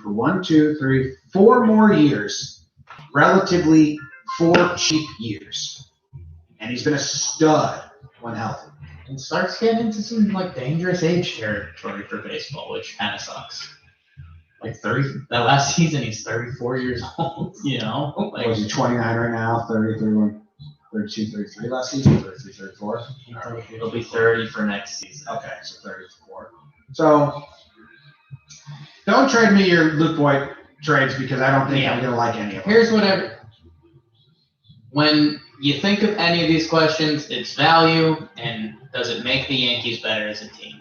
for 4 more years, relatively 4 cheap years. And he's been a stud when healthy. And starts getting into some dangerous age territory for baseball, which kind of sucks. 30. That last season, he's 34 years old. Was he 29 right now? 30, 31, 32, 33 last season. 33, 34. It'll be 30 for next season. Okay, so 34. So don't trade me your Luke Voigt trades because I don't think I'm gonna like any of them. Here's when you think of any of these questions, it's value and does it make the Yankees better as a team?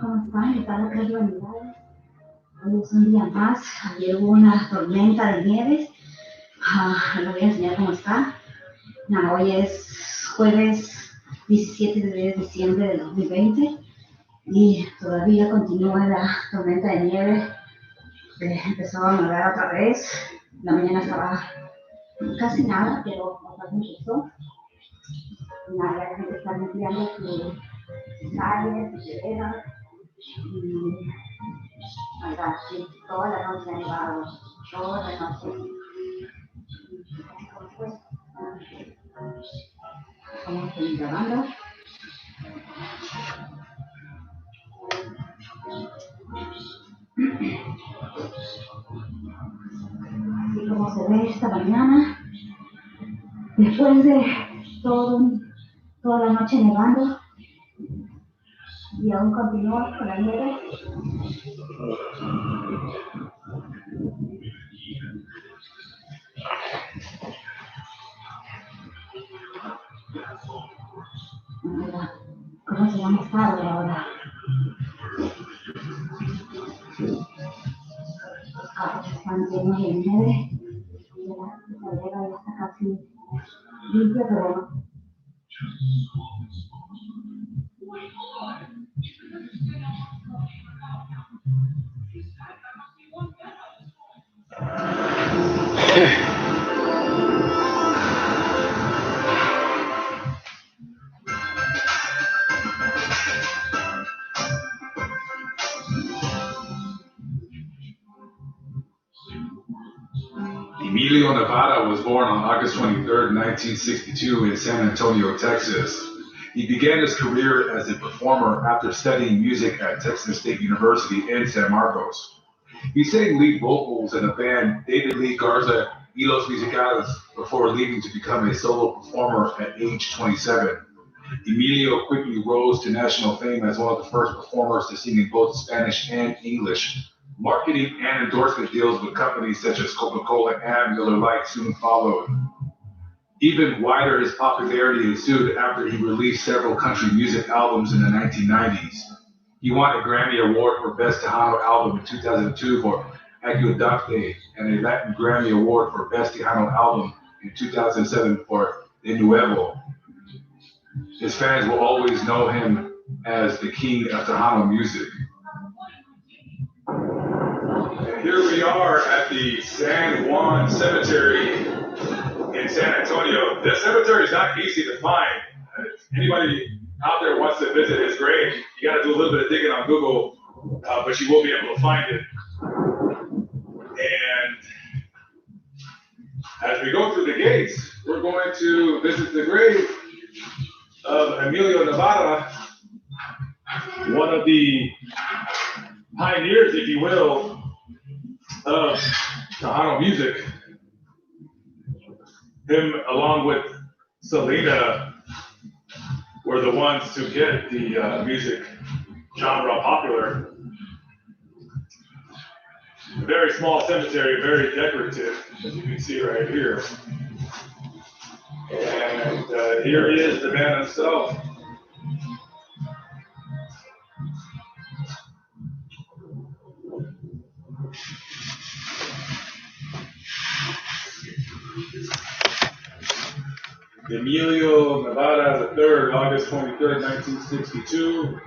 ¿Cómo están? ¿Qué tal las casualidades? Hoy es un día más. Ayer hubo una tormenta de nieve. Les voy a enseñar cómo está. Hoy es jueves 17 de diciembre de 2020 y todavía continúa la tormenta de nieve. Empezó a nevar otra vez. La mañana estaba casi nada, pero bastante empezó. La gente está limpiando sus calles, sus veredas. Y sí, toda la noche ha nevado, toda la noche. Estamos grabando. Así como se ve esta mañana, después de toda la noche nevando, y aún continúa con la nieve. ¿Cómo se llama estado ahora? Los carros están llenos de nieve. La bodega ya está casi limpia, pero no. Emilio Nevada was born on August 23, 1962 in San Antonio, Texas. He began his career as a performer after studying music at Texas State University in San Marcos. He sang lead vocals in the band David Lee Garza y Los Musicales before leaving to become a solo performer at age 27. Emilio quickly rose to national fame as one of the first performers to sing in both Spanish and English. Marketing and endorsement deals with companies such as Coca-Cola and Miller Lite soon followed. Even wider, his popularity ensued after he released several country music albums in the 1990s. He won a Grammy Award for Best Tejano Album in 2002 for Aguadate and a Latin Grammy Award for Best Tejano Album in 2007 for De Nuevo. His fans will always know him as the king of Tejano music. And here we are at the San Juan Cemetery in San Antonio. This cemetery is not easy to find. If anybody out there wants to visit his grave, you got to do a little bit of digging on Google, but you will be able to find it. And as we go through the gates, we're going to visit the grave of Emilio Nevada, one of the pioneers, if you will, of Tejano music. Him, along with Selena, were the ones to get the music genre popular. A very small cemetery, very decorative, as you can see right here. And here is the man himself. Emilio Nevada III, August 23rd, 1962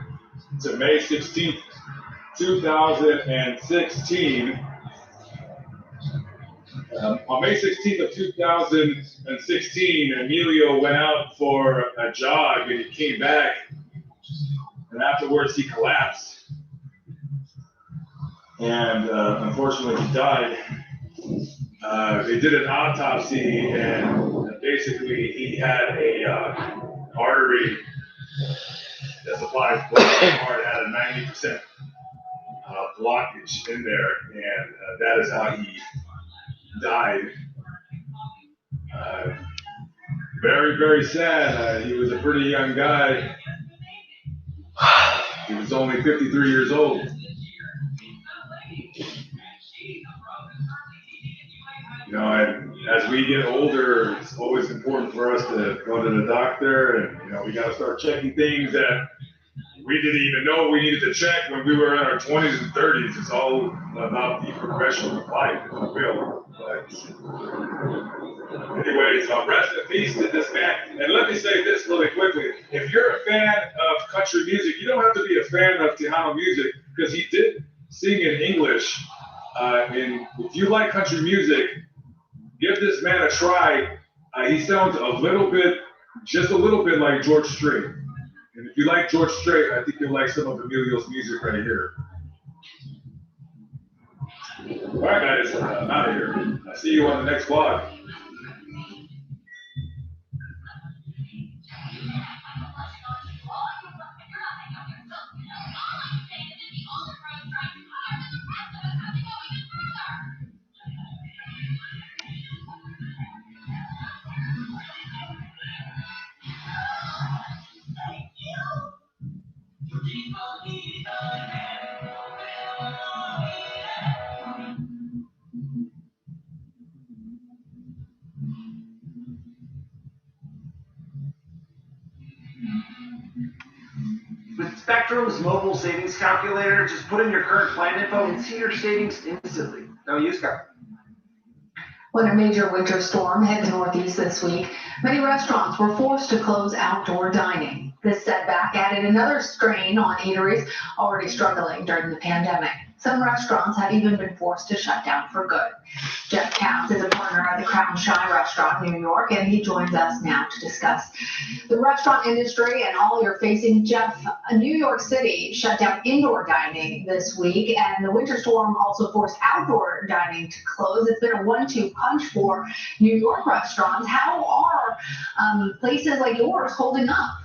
to May 16th, 2016. On May 16th of 2016, Emilio went out for a jog and he came back, and afterwards he collapsed. And unfortunately he died. They did an autopsy, and basically he had a artery that supplies blood to the heart, had a 90% blockage in there, and that is how he died. Very, very sad. He was a pretty young guy. He was only 53 years old. You know, as we get older, it's always important for us to go to the doctor, and you know, we got to start checking things that we didn't even know we needed to check when we were in our 20s and 30s. It's all about the progression of life, if you will. But anyways, rest in peace to this man. And let me say this really quickly. If you're a fan of country music, you don't have to be a fan of Tejano music, because he did sing in English. And if you like country music, give this man a try. He sounds just a little bit like George Strait. And if you like George Strait, I think you'll like some of Emilio's music right here. All right, guys, I'm out of here. I'll see you on the next vlog. With Spectrum's mobile savings calculator, just put in your current plan info and see your savings instantly. No use, guys. When a major winter storm hit the Northeast this week, many restaurants were forced to close outdoor dining. This setback added another strain on eateries already struggling during the pandemic. Some restaurants have even been forced to shut down for good. Jeff Counts is a partner at the Crown Shy restaurant in New York, and he joins us now to discuss the restaurant industry and all you're facing. Jeff, New York City shut down indoor dining this week, and the winter storm also forced outdoor dining to close. It's been a 1-2 punch for New York restaurants. How are places like yours holding up?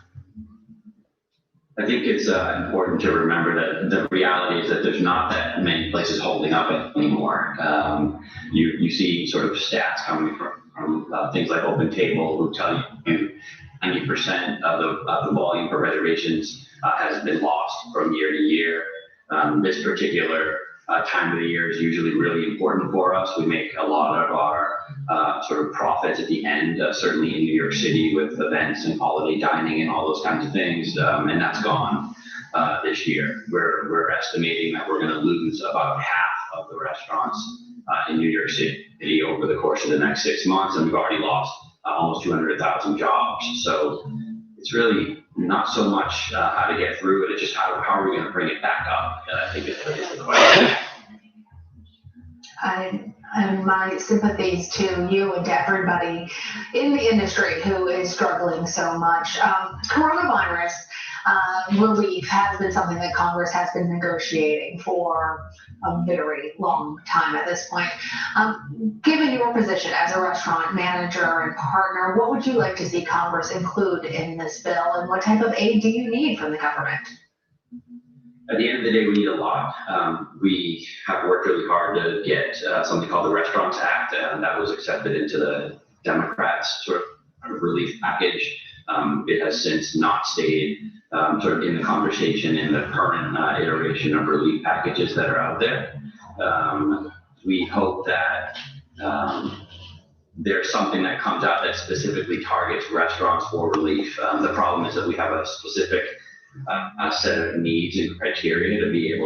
I think it's important to remember that the reality is that there's not that many places holding up anymore. You see sort of stats coming from things like Open Table, who tell you 90% of the volume for reservations has been lost from year to year. This particular time of the year is usually really important for us. We make a lot of our sort of profits at the end, certainly in New York City with events and holiday dining and all those kinds of things, and that's gone this year. We're estimating that we're going to lose about half of the restaurants in New York City over the course of the next 6 months, and we've already lost almost 200,000 jobs. So it's really not so much how to get through it, it's just how are we going to bring it back up, I think is the question. And my sympathies to you and to everybody in the industry who is struggling so much. Coronavirus relief has been something that Congress has been negotiating for a very long time at this point. Given your position as a restaurant manager and partner, what would you like to see Congress include in this bill, and what type of aid do you need from the government? At the end of the day, we need a lot. We have worked really hard to get something called the Restaurants Act, and that was accepted into the Democrats' sort of relief package. It has since not stayed sort of in the conversation in the current iteration of relief packages that are out there. We hope that there's something that comes out that specifically targets restaurants for relief. The problem is that we have a specific set of needs and criteria to be able